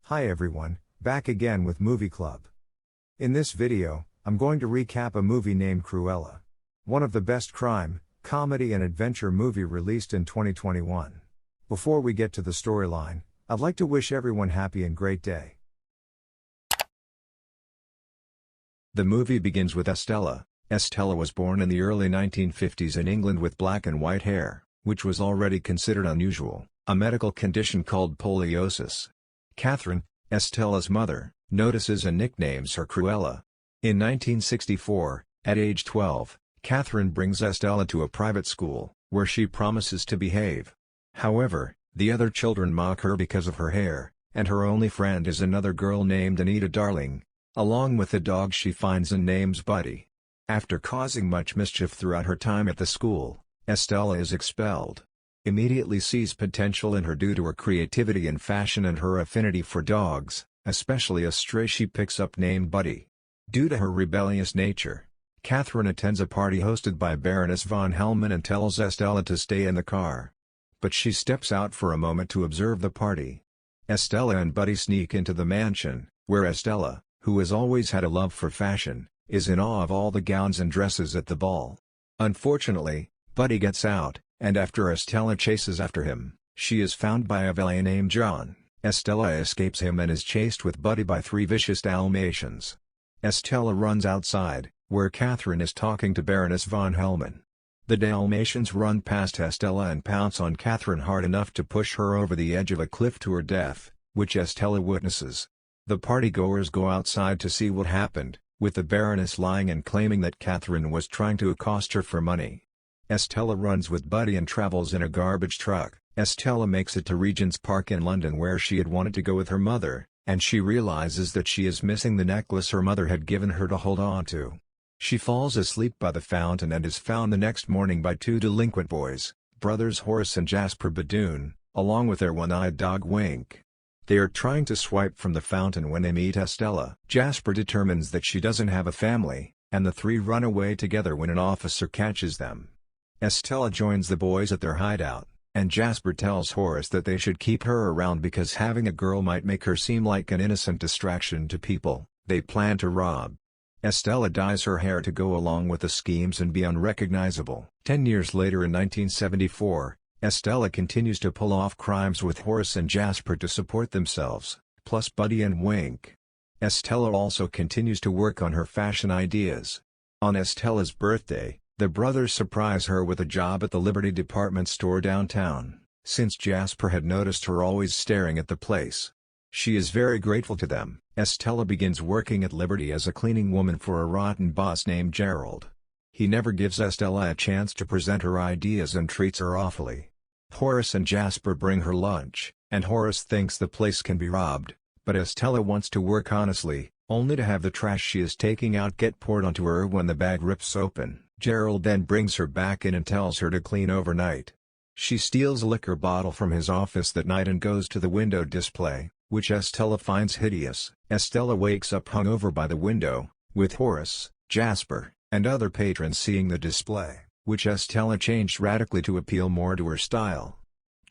Hi everyone, back again with Movie Club. In this video, I'm going to recap a movie named Cruella. One of the best crime, comedy and adventure movie released in 2021. Before we get to the storyline, I'd like to wish everyone happy and great day. The movie begins with Estella. Estella was born in the early 1950s in England with black and white hair, which was already considered unusual, a medical condition called poliosis. Catherine, Estella's mother, notices and nicknames her Cruella. In 1964, at age 12, Catherine brings Estella to a private school, where she promises to behave. However, the other children mock her because of her hair, and her only friend is another girl named Anita Darling, along with a dog she finds and names Buddy. After causing much mischief throughout her time at the school, Estella is expelled. Immediately sees potential in her due to her creativity in fashion and her affinity for dogs, especially a stray she picks up named Buddy. Due to her rebellious nature, Catherine attends a party hosted by Baroness von Hellman and tells Estella to stay in the car. But she steps out for a moment to observe the party. Estella and Buddy sneak into the mansion, where Estella, who has always had a love for fashion, is in awe of all the gowns and dresses at the ball. Unfortunately, Buddy gets out, and after Estella chases after him, she is found by a valet named John. Estella escapes him and is chased with Buddy by 3 vicious Dalmatians. Estella runs outside, where Catherine is talking to Baroness von Hellman. The Dalmatians run past Estella and pounce on Catherine hard enough to push her over the edge of a cliff to her death, which Estella witnesses. The partygoers go outside to see what happened, with the Baroness lying and claiming that Catherine was trying to accost her for money. Estella runs with Buddy and travels in a garbage truck. Estella makes it to Regent's Park in London where she had wanted to go with her mother, and she realizes that she is missing the necklace her mother had given her to hold on to. She falls asleep by the fountain and is found the next morning by 2 delinquent boys, brothers Horace and Jasper Badoon, along with their one-eyed dog Wink. They are trying to swipe from the fountain when they meet Estella. Jasper determines that she doesn't have a family, and the 3 run away together when an officer catches them. Estella joins the boys at their hideout, and Jasper tells Horace that they should keep her around because having a girl might make her seem like an innocent distraction to people they plan to rob. Estella dyes her hair to go along with the schemes and be unrecognizable. 10 years later in 1974, Estella continues to pull off crimes with Horace and Jasper to support themselves, plus Buddy and Wink. Estella also continues to work on her fashion ideas. On Estella's birthday, the brothers surprise her with a job at the Liberty department store downtown, since Jasper had noticed her always staring at the place. She is very grateful to them. Estella begins working at Liberty as a cleaning woman for a rotten boss named Gerald. He never gives Estella a chance to present her ideas and treats her awfully. Horace and Jasper bring her lunch, and Horace thinks the place can be robbed, but Estella wants to work honestly, only to have the trash she is taking out get poured onto her when the bag rips open. Gerald then brings her back in and tells her to clean overnight. She steals a liquor bottle from his office that night and goes to the window display, which Estella finds hideous. Estella wakes up hungover by the window, with Horace, Jasper, and other patrons seeing the display, which Estella changed radically to appeal more to her style.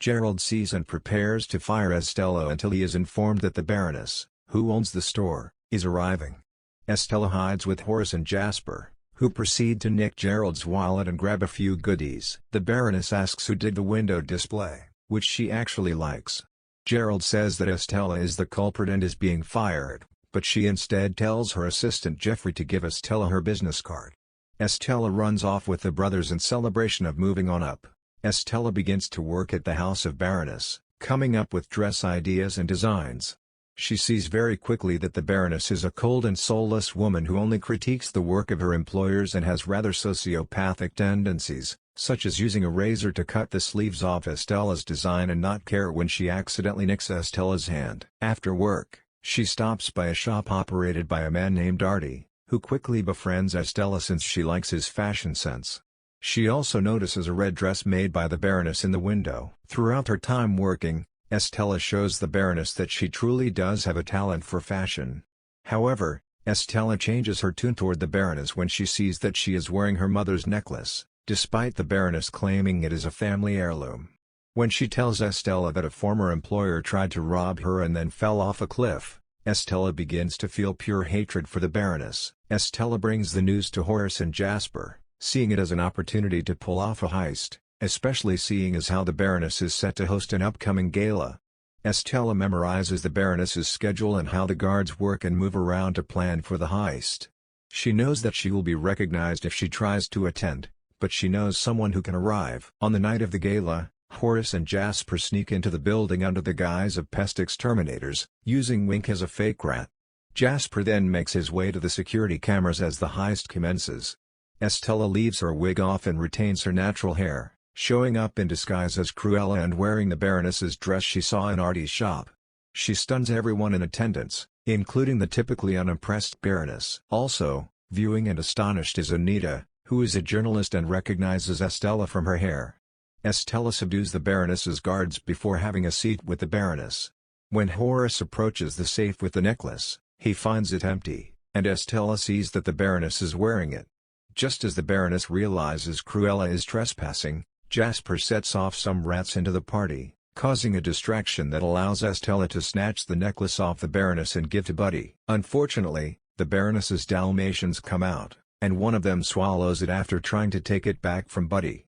Gerald sees and prepares to fire Estella until he is informed that the Baroness, who owns the store, is arriving. Estella hides with Horace and Jasper, who proceed to nick Gerald's wallet and grab a few goodies. The Baroness asks who did the window display, which she actually likes. Gerald says that Estella is the culprit and is being fired, but she instead tells her assistant Jeffrey to give Estella her business card. Estella runs off with the brothers in celebration of moving on up. Estella begins to work at the house of Baroness, coming up with dress ideas and designs. She sees very quickly that the Baroness is a cold and soulless woman who only critiques the work of her employers and has rather sociopathic tendencies, such as using a razor to cut the sleeves off Estella's design and not care when she accidentally nicks Estella's hand. After work, she stops by a shop operated by a man named Artie, who quickly befriends Estella since she likes his fashion sense. She also notices a red dress made by the Baroness in the window. Throughout her time working, Estella shows the Baroness that she truly does have a talent for fashion. However, Estella changes her tune toward the Baroness when she sees that she is wearing her mother's necklace, despite the Baroness claiming it is a family heirloom. When she tells Estella that a former employer tried to rob her and then fell off a cliff, Estella begins to feel pure hatred for the Baroness. Estella brings the news to Horace and Jasper, seeing it as an opportunity to pull off a heist, especially seeing as how the Baroness is set to host an upcoming gala. Estella memorizes the Baroness's schedule and how the guards work and move around to plan for the heist. She knows that she will be recognized if she tries to attend, but she knows someone who can arrive. On the night of the gala, Horace and Jasper sneak into the building under the guise of pest exterminators, using Wink as a fake rat. Jasper then makes his way to the security cameras as the heist commences. Estella leaves her wig off and retains her natural hair, showing up in disguise as Cruella and wearing the Baroness's dress she saw in Artie's shop. She stuns everyone in attendance, including the typically unimpressed Baroness. Also, viewing and astonished is Anita, who is a journalist and recognizes Estella from her hair. Estella subdues the Baroness's guards before having a seat with the Baroness. When Horace approaches the safe with the necklace, he finds it empty, and Estella sees that the Baroness is wearing it. Just as the Baroness realizes Cruella is trespassing, Jasper sets off some rats into the party, causing a distraction that allows Estella to snatch the necklace off the Baroness and give to Buddy. Unfortunately, the Baroness's Dalmatians come out, and one of them swallows it after trying to take it back from Buddy.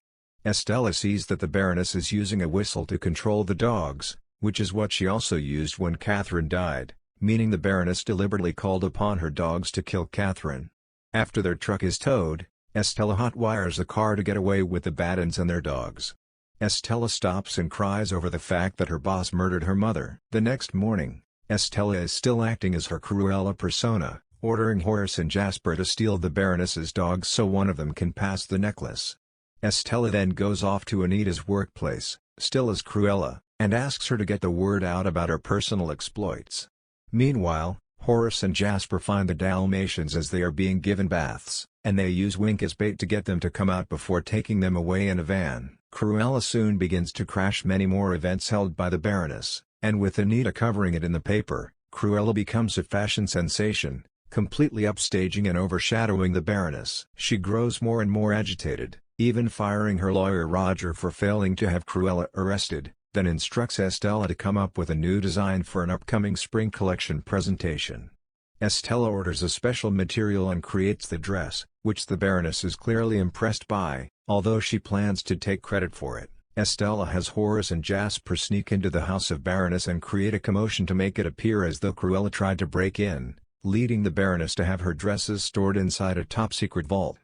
Estella sees that the Baroness is using a whistle to control the dogs, which is what she also used when Catherine died, meaning the Baroness deliberately called upon her dogs to kill Catherine. After their truck is towed, Estella hotwires the car to get away with the Battens and their dogs. Estella stops and cries over the fact that her boss murdered her mother. The next morning, Estella is still acting as her Cruella persona, ordering Horace and Jasper to steal the Baroness's dogs so one of them can pass the necklace. Estella then goes off to Anita's workplace, still as Cruella, and asks her to get the word out about her personal exploits. Meanwhile, Horace and Jasper find the Dalmatians as they are being given baths, and they use Wink as bait to get them to come out before taking them away in a van. Cruella soon begins to crash many more events held by the Baroness, and with Anita covering it in the paper, Cruella becomes a fashion sensation, completely upstaging and overshadowing the Baroness. She grows more and more agitated, even firing her lawyer Roger for failing to have Cruella arrested, then instructs Estella to come up with a new design for an upcoming spring collection presentation. Estella orders a special material and creates the dress, which the Baroness is clearly impressed by, although she plans to take credit for it. Estella has Horace and Jasper sneak into the house of Baroness and create a commotion to make it appear as though Cruella tried to break in, leading the Baroness to have her dresses stored inside a top-secret vault.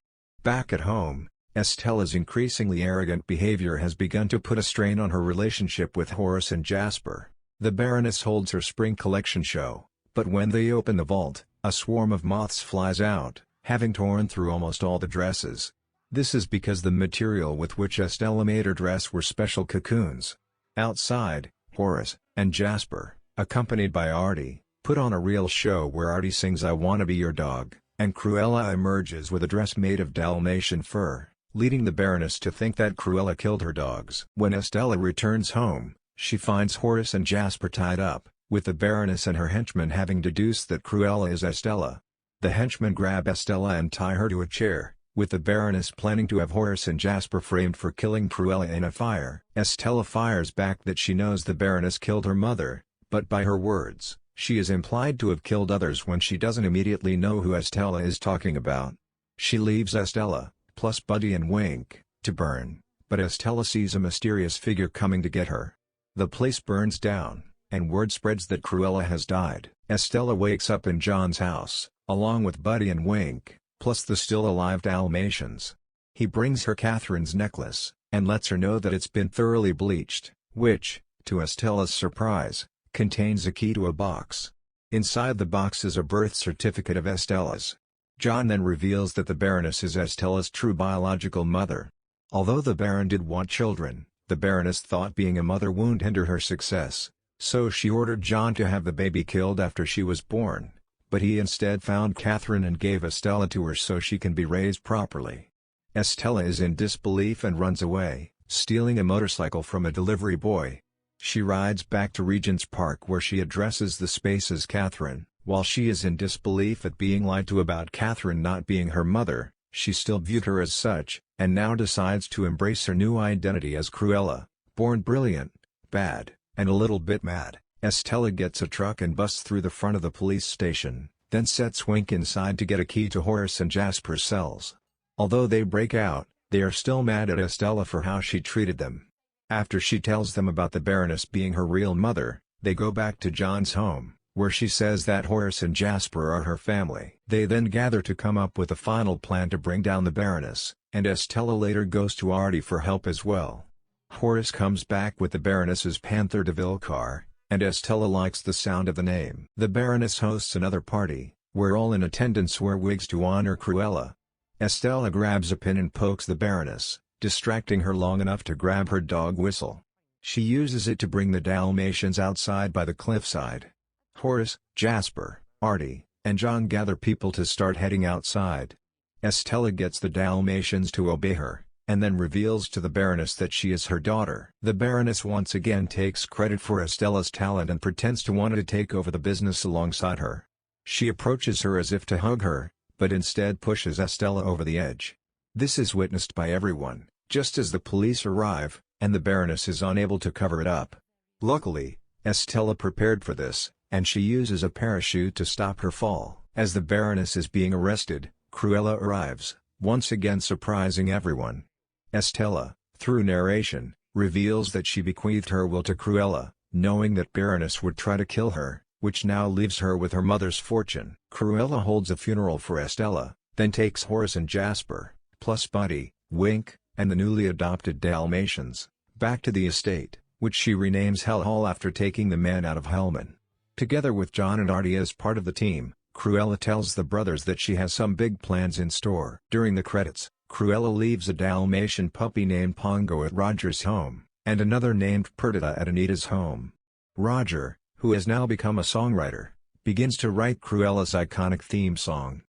Back at home, Estella's increasingly arrogant behavior has begun to put a strain on her relationship with Horace and Jasper. The Baroness holds her spring collection show, but when they open the vault, a swarm of moths flies out, having torn through almost all the dresses. This is because the material with which Estella made her dress were special cocoons. Outside, Horace and Jasper, accompanied by Artie, put on a real show where Artie sings "I Wanna Be Your Dog," and Cruella emerges with a dress made of Dalmatian fur, leading the Baroness to think that Cruella killed her dogs. When Estella returns home, she finds Horace and Jasper tied up, with the Baroness and her henchmen having deduced that Cruella is Estella. The henchmen grab Estella and tie her to a chair, with the Baroness planning to have Horace and Jasper framed for killing Cruella in a fire. Estella fires back that she knows the Baroness killed her mother, but by her words, she is implied to have killed others when she doesn't immediately know who Estella is talking about. She leaves Estella, plus Buddy and Wink, to burn, but Estella sees a mysterious figure coming to get her. The place burns down, and word spreads that Cruella has died. Estella wakes up in John's house, along with Buddy and Wink, plus the still-alive Dalmatians. He brings her Catherine's necklace, and lets her know that it's been thoroughly bleached, which, to Estella's surprise, contains a key to a box. Inside the box is a birth certificate of Estella's. John then reveals that the Baroness is Estella's true biological mother. Although the Baron did want children, the Baroness thought being a mother would hinder her success, so she ordered John to have the baby killed after she was born, but he instead found Catherine and gave Estella to her so she can be raised properly. Estella is in disbelief and runs away, stealing a motorcycle from a delivery boy. She rides back to Regent's Park where she addresses the space as Catherine. While she is in disbelief at being lied to about Catherine not being her mother, she still viewed her as such, and now decides to embrace her new identity as Cruella, Born brilliant, bad, and a little bit mad, Estella gets a truck and busts through the front of the police station, then sets Wink inside to get a key to Horace and Jasper's cells. Although they break out, they are still mad at Estella for how she treated them. After she tells them about the Baroness being her real mother, they go back to John's home, where she says that Horace and Jasper are her family. They then gather to come up with a final plan to bring down the Baroness, and Estella later goes to Artie for help as well. Horace comes back with the Baroness's Panther de Vil car, and Estella likes the sound of the name. The Baroness hosts another party, where all in attendance wear wigs to honor Cruella. Estella grabs a pin and pokes the Baroness, distracting her long enough to grab her dog whistle. She uses it to bring the Dalmatians outside by the cliffside. Horace, Jasper, Artie, and John gather people to start heading outside. Estella gets the Dalmatians to obey her, and then reveals to the Baroness that she is her daughter. The Baroness once again takes credit for Estella's talent and pretends to want to take over the business alongside her. She approaches her as if to hug her, but instead pushes Estella over the edge. This is witnessed by everyone, just as the police arrive, and the Baroness is unable to cover it up. Luckily, Estella prepared for this, and she uses a parachute to stop her fall. As the Baroness is being arrested, Cruella arrives, once again surprising everyone. Estella, through narration, reveals that she bequeathed her will to Cruella, knowing that Baroness would try to kill her, which now leaves her with her mother's fortune. Cruella holds a funeral for Estella, then takes Horace and Jasper, plus Buddy, Wink, and the newly adopted Dalmatians, back to the estate, which she renames Hell Hall after taking the man out of Hellman. Together with John and Artie as part of the team, Cruella tells the brothers that she has some big plans in store. During the credits, Cruella leaves a Dalmatian puppy named Pongo at Roger's home, and another named Perdita at Anita's home. Roger, who has now become a songwriter, begins to write Cruella's iconic theme song.